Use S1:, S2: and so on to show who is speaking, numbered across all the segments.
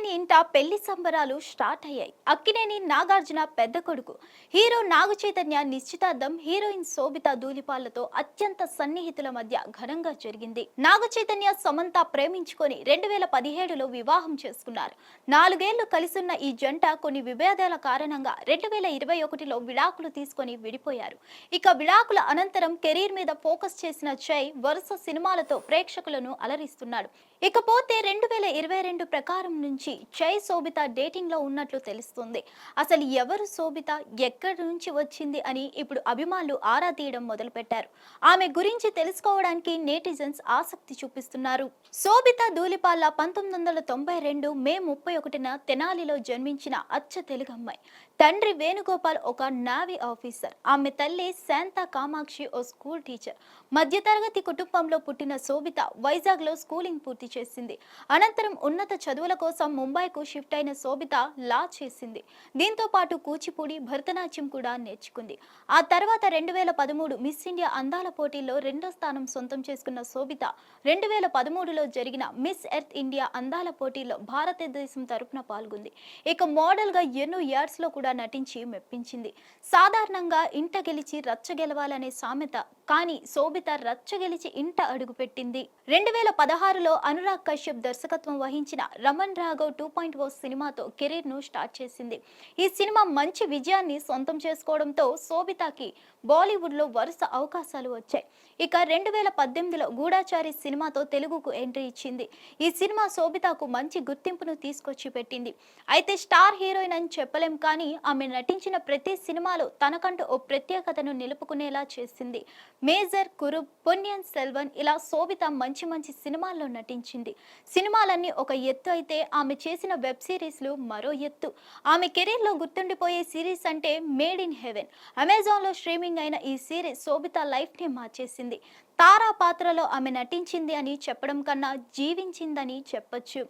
S1: అక్కినేని ఇంట పెళ్లి సంబరాలు స్టార్ట్ అయ్యాయి. అక్కినేని నాగార్జున పెద్ద కొడుకు హీరో నాగ చైతన్య నిశ్చితార్థం హీరోయిన్ శోభిత ధూళిపాళ్లతో అత్యంత సన్నిహితుల మధ్య ఘనంగా జరిగింది. నాగ చైతన్య సమంత ప్రేమించుకొని 2017లో వివాహం చేసుకున్నారు. 4 ఏళ్లు కలిసున్న ఈ జంట కొన్ని విభేదాల కారణంగా 2021లో విడాకులు తీసుకొని విడిపోయారు. ఇక విడాకుల అనంతరం కెరీర్ మీద ఫోకస్ చేసిన చై వరుస సినిమాలతో ప్రేక్షకులను అలరిస్తున్నాడు. ఇకపోతే 2022 ప్రకారం నుంచి చై శోభిత డేటింగ్ లో ఉన్నట్లు తెలుస్తుంది. అసలు ఎవరు శోభిత, ఎక్కడి నుంచి వచ్చింది అని ఇప్పుడు అభిమానులు ఆరా తీయడం మొదలుపెట్టారు. ఆమె గురించి తెలుసుకోవడానికి నెటిజన్స్ ఆసక్తి చూపిస్తున్నారు. శోభిత ధూళిపాళ్ల 1992 మే 31న తెనాలిలో జన్మించిన అచ్చ తెలుగు అమ్మాయి. తండ్రి వేణుగోపాల్ ఒక నావీ ఆఫీసర్. ఆమె తల్లి శాంతా కామాక్షి ఓ స్కూల్ టీచర్. మధ్యతరగతి కుటుంబంలో పుట్టిన శోభిత వైజాగ్ లో స్కూలింగ్ పూర్తి చేసింది. అనంతరం ఉన్నత చదువుల కోసం ముంబైకు షిఫ్ట్ అయిన శోభిత లా చేసింది. దీంతో పాటు కూచిపూడి, భరతనాట్యం కూడా నేర్చుకుంది. ఆ తర్వాత 2013 మిస్ ఇండియా అందాల పోటీల్లో 2వ స్థానం సొంతం చేసుకున్న శోభిత 2013లో జరిగిన మిస్ ఎర్త్ ఇండియా అందాల పోటీల్లో భారతదేశం తరపున పాల్గొంది. ఇక మోడల్ గా ఎన్నో యాడ్స్ లో కూడా నటించి మెప్పించింది. సాధారణంగా ఇంట గెలిచి రచ్చ గెలవాలనే సామెత, కానీ శోభిత రచ్చ గెలిచి ఇంట అడుగుపెట్టింది. 2016లో అనురాగ్ కశ్యప్ దర్శకత్వం వహించిన రమణ్ రాఘవ్ 2.0 సినిమాతో కెరీర్ ను స్టార్ట్ చేసింది. ఈ సినిమా మంచి విజయాన్ని సొంతం చేసుకోవడంతో శోభితకి బాలీవుడ్ లో వరుస అవకాశాలు వచ్చాయి. ఇక 2018లో గూఢాచారి సినిమాతో తెలుగుకు ఎంట్రీ ఇచ్చింది. ఈ సినిమా శోభితకు మంచి గుర్తింపును తీసుకొచ్చి పెట్టింది. అయితే స్టార్ హీరోయిన్ అని చెప్పలేం, కానీ ఆమె నటించిన ప్రతి సినిమాలో తనకంటూ ఓ ప్రత్యేకతను నిలుపుకునేలా చేసింది. మేజర్, కురుబ్, పొన్నియిన్ సెల్వన్ ఇలా శోభిత మంచి మంచి సినిమాల్లో నటించింది. సినిమాలన్నీ ఒక ఎత్తు అయితే ఆమె చేసిన వెబ్ సిరీస్లు మరో ఎత్తు. ఆమె కెరీర్ లో గుర్తుండిపోయే సిరీస్ అంటే మేడ్ ఇన్ హెవెన్. అమెజాన్ లో స్ట్రీమింగ్ అయిన ఈ సిరీస్ శోభిత లైఫ్ ని మార్చేసింది. తారా పాత్రలో ఆమె నటించింది అని చెప్పడం కన్నా జీవించిందని చెప్పొచ్చు.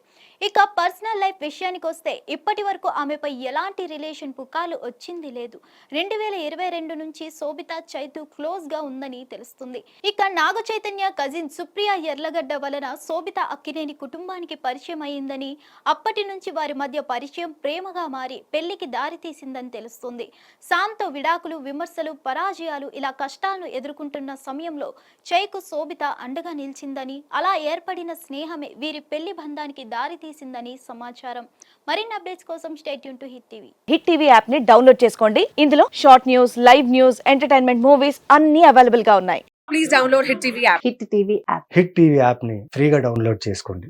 S1: ఇక పర్సనల్ లైఫ్ విషయానికి వస్తే ఇప్పటి వరకు ఆమెపై ఎలాంటి రిలేషన్ పుకార్లు వచ్చింది లేదు. 2022 నుంచి శోభిత చైతు క్లోజ్ గా ఉందని తెలుస్తుంది. ఇక నాగ చైతన్య కజిన్ సుప్రియా ఎర్లగడ్డ వలన శోభిత అక్కినేని కుటుంబానికి పరిచయం అయిందని, అప్పటి నుంచి వారి మధ్య పరిచయం ప్రేమగా మారి పెళ్లికి దారి తీసిందని తెలుస్తుంది. సామ్తో విడాకులు, విమర్శలు, పరాజయాలు ఇలా కష్టాలను ఎదుర్కొంటున్న సమయంలో చైకు శోభిత అండగా నిలిచిందని, అలా ఏర్పడిన స్నేహమే వీరి పెళ్లి బంధానికి దారి తీసిందని సమాచారం. మరిన్ని అప్డేట్స్ కోసం stay tune to hit TV.
S2: Hit TV app ని డౌన్లోడ్ చేసుకోండి. ఇందులో short news, live news, entertainment movies అన్ని అవైలబుల్ గా ఉన్నాయి.
S3: Please download Hit TV app.
S2: Hit TV app.
S4: Hit TV యాప్ని ఫ్రీగా డౌన్లోడ్ చేసుకోండి.